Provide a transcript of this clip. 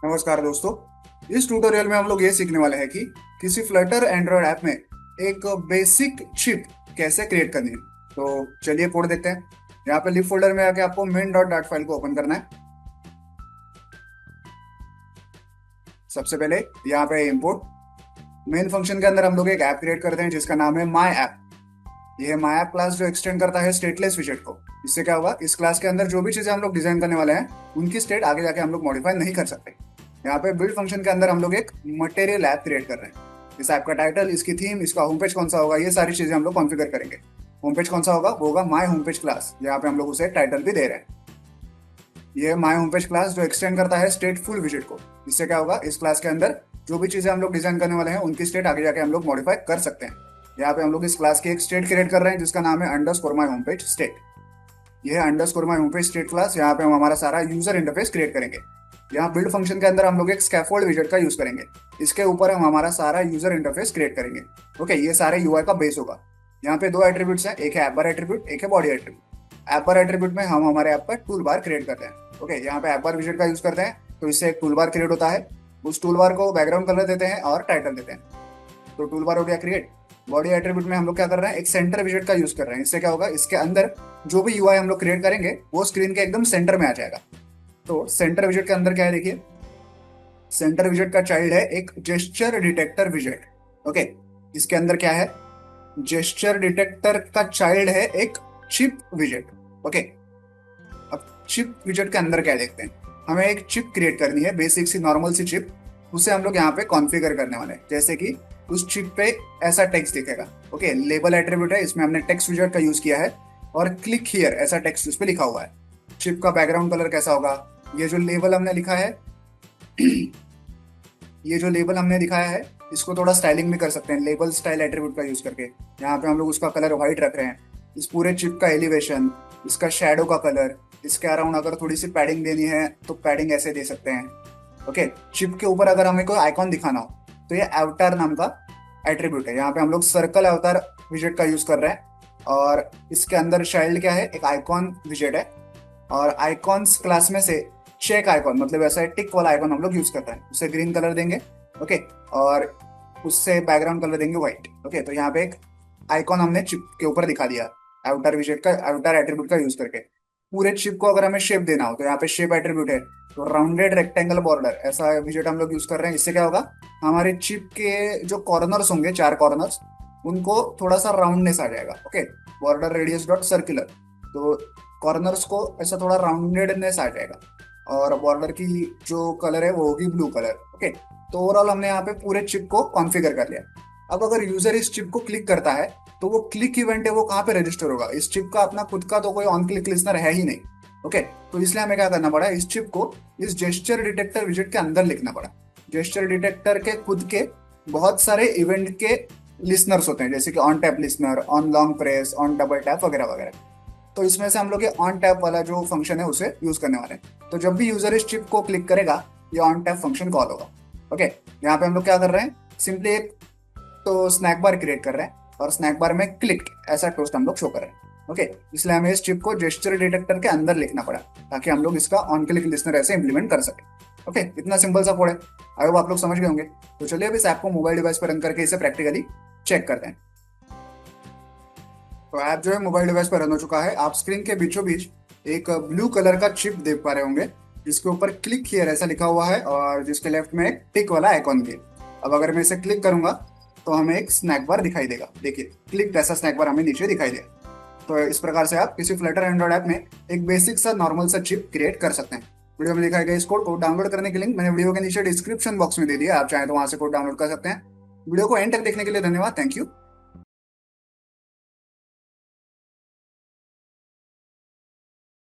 नमस्कार दोस्तों। इस ट्यूटोरियल में हम लोग ये सीखने वाले हैं कि किसी फ्लटर एंड्रॉयड ऐप में एक बेसिक चिप कैसे क्रिएट करनी है। तो चलिए कोड देखते हैं। यहाँ पे लिब फोल्डर में आके आपको मेन डॉट डॉट फाइल को ओपन करना है। सबसे पहले यहाँ पे इंपोर्ट मेन फंक्शन के अंदर हम लोग एक ऐप क्रिएट करते हैं जिसका नाम है माई ऐप। ये माई ऐप क्लास जो एक्सटेंड करता है स्टेटलेस विजेट को। इससे क्या होगा, इस क्लास के अंदर जो भी चीजें हम लोग डिजाइन करने वाले हैं उनकी स्टेट आगे जाके हम लोग मॉडिफाई नहीं कर सकते। यहाँ पे बिल्ड फंक्शन के अंदर हम लोग एक मटेरियल ऐप क्रिएट कर रहे हैं। इस ऐप का टाइटल, इसकी थीम, इसका होम पेज कौन सा होगा, ये सारी चीजें हम लोग कॉन्फ़िगर करेंगे। होम पेज कौन सा होगा, वो होगा माई होम पेज क्लास। यहाँ पे हम लोग उसे टाइटल भी दे रहे हैं। ये माई होम पेज क्लास जो एक्सटेंड करता है स्टेटफुल विजेट को। इससे क्या होगा, इस क्लास के अंदर जो भी चीजें हम लोग डिजाइन करने वाले हैं उनकी स्टेट आगे जाके हम लोग मॉडिफाई कर सकते हैं। यहाँ पे हम लोग इस क्लास की एक स्टेट क्रिएट कर रहे हैं जिसका नाम है underscore my home page state. ये है underscore my home page state class. यहाँ पे हम हमारा सारा यूजर इंटरफेस क्रिएट करेंगे। यहाँ बिल्ड फंक्शन के अंदर हम लोग एक स्कैफोल्ड विजेट का यूज करेंगे। इसके ऊपर हम हमारा सारा यूजर इंटरफेस क्रिएट करेंगे। ओके, ये सारे यूआई का बेस होगा। यहाँ पे दो एट्रीब्यूट्स हैं, एक है ऐप बार एट्रीब्यूट, एक है बॉडी एट्रीब्यूट। ऐप बार एट्रीब्यूट में हम हमारे ऐप पर टूल बार क्रिएट करते हैं। ओके, यहाँ पे ऐप बार विजेट का यूज करते हैं तो इससे एक टूल बार क्रिएट होता है। उस टूल बार को बैकग्राउंड कलर देते हैं और टाइटल देते हैं। तो टूल बार हो गया क्रिएट। बॉडी एट्रीब्यूट में हम लोग क्या कर रहे हैं, एक सेंटर विजेट का यूज कर रहे हैं। इससे क्या होगा, इसके अंदर जो भी यूआई हम लोग क्रिएट करेंगे वो स्क्रीन के एकदम सेंटर में आ जाएगा। तो सेंटर विजेट के अंदर क्या है, देखिए सेंटर विजेट का चाइल्ड है एक जेस्चर डिटेक्टर विजेट। ओके, इसके अंदर क्या है, जेस्चर डिटेक्टर का चाइल्ड है एक चिप विजेट। ओके, अब चिप विजेट के अंदर क्या देखते हैं, हमें एक चिप क्रिएट करनी है, बेसिक सी नॉर्मल सी चिप। उसे हम लोग यहाँ पे कॉन्फ़िगर करने वाले हैं। जैसे कि उस चिप पे ऐसा टेक्स्ट दिखेगा। ओके, लेबल एट्रीब्यूट है, इसमें हमने टेक्स्ट विजेट का यूज किया है और क्लिक हियर ऐसा टेक्स्ट उस पे लिखा हुआ है। चिप का बैकग्राउंड कलर कैसा होगा, ये जो लेबल हमने लिखा है ये जो लेबल हमने दिखाया है इसको थोड़ा स्टाइलिंग भी कर सकते हैं लेबल स्टाइल एट्रीब्यूट का यूज करके। यहाँ पे हम लोग उसका कलर व्हाइट रख रहे हैं। इस पूरे चिप का एलिवेशन, इसका शेडो का कलर, इसके अराउंड अगर थोड़ी सी पैडिंग देनी है तो पैडिंग ऐसे दे सकते हैं। ओके, चिप के ऊपर अगर हमें कोई आइकॉन दिखाना हो तो ये अवतार नाम का एट्रीब्यूट है। यहाँ पे हम लोग सर्कल अवतार विजेट का यूज कर रहे हैं और इसके अंदर चाइल्ड क्या है, एक आइकॉन विजेट है। और आइकॉन्स क्लास में से चेक आइकॉन मतलब ऐसा टिक वाला आइकॉन हम लोग यूज करते हैं। उसे ग्रीन कलर देंगे। ओके, और उससे बैकग्राउंड कलर देंगे व्हाइट। ओके, तो यहाँ पे एक आइकॉन हमने चिप के ऊपर दिखा दिया आउटर विजेट का, आउटर एट्रीब्यूट का यूज करके। पूरे चिप को अगर हमें शेप देना हो तो यहाँ पे शेप एट्रीब्यूट है। तो राउंडेड रेक्टेंगल बॉर्डर ऐसा विजेट हम लोग यूज कर रहे हैं। इससे क्या होगा, हमारे चिप के जो कॉर्नर्स होंगे, चार कॉर्नर्स, उनको थोड़ा सा राउंडनेस आ जाएगा। Okay, border radius dot circular, तो कॉर्नर्स को ऐसा थोड़ा राउंडेडनेस आ जाएगा। और बॉर्डर की जो कलर है वो होगी ब्लू कलर। ओके, तो ओवरऑल हमने यहाँ पे पूरे चिप को कॉन्फ़िगर कर लिया। अब अगर यूजर इस चिप को क्लिक करता है तो वो क्लिक इवेंट है वो कहाँ पे रजिस्टर होगा, इस चिप का अपना खुद का तो कोई ऑन क्लिक लिसनर है ही नहीं। ओके, तो इसलिए हमें क्या करना पड़ा, इस चिप को इस जेस्चर डिटेक्टर विजेट के अंदर लिखना पड़ा। जेस्चर डिटेक्टर के खुद के बहुत सारे इवेंट के लिसनर्स होते हैं, जैसे कि on tap listener, on long press, on double tap वगैरह वगैरह। तो इसमें से हम लोग ये ऑन टैप वाला जो फंक्शन है उसे यूज करने वाले हैं। तो जब भी यूजर इस चिप को क्लिक करेगा ये ऑन टैप फंक्शन कॉल होगा। ओके, यहाँ पे हम लोग क्या कर रहे हैं, सिंपली एक तो स्नैक बार क्रिएट कर रहे हैं और स्नैक बार में क्लिक ऐसा टोस्ट हम लोग शो कर रहे हैं। ओके, इसलिए हमें इस चिप को जेस्चर डिटेक्टर के अंदर लिखना पड़ा ताकि हम लोग इसका ऑन क्लिक लिसनर ऐसे इंप्लीमेंट कर सके। ओके, इतना सिंपल सा कोड है। आई होप आप लोग समझ गए होंगे। तो चलिए अब इस ऐप को मोबाइल डिवाइस पर रन करके इसे प्रैक्टिकली चेक करते हैं। तो ऐप जो है मोबाइल डिवाइस पर रन हो चुका है। आप स्क्रीन के बीचों बीच एक ब्लू कलर का चिप देख पा रहे होंगे जिसके ऊपर क्लिक हियर ऐसा लिखा हुआ है और जिसके लेफ्ट में एक टिक वाला आइकॉन भी है। अब अगर मैं इसे क्लिक करूंगा तो हमें एक स्नैक बार दिखाई देगा। देखिए क्लिक ऐसा स्नैक बार हमें नीचे दिखाई देगा। तो इस प्रकार से आप किसी फ्लटर एंड्रॉइड ऐप में एक बेसिक सा नॉर्मल सा चिप क्रिएट कर सकते हैं। वीडियो में दिखाए गए इस कोड को डाउनलोड करने के लिंक मैंने वीडियो के नीचे डिस्क्रिप्शन बॉक्स में दे दिया, आप चाहें तो वहां से कोड डाउनलोड कर सकते हैं। वीडियो को एंड तक देखने के लिए धन्यवाद। Thank you.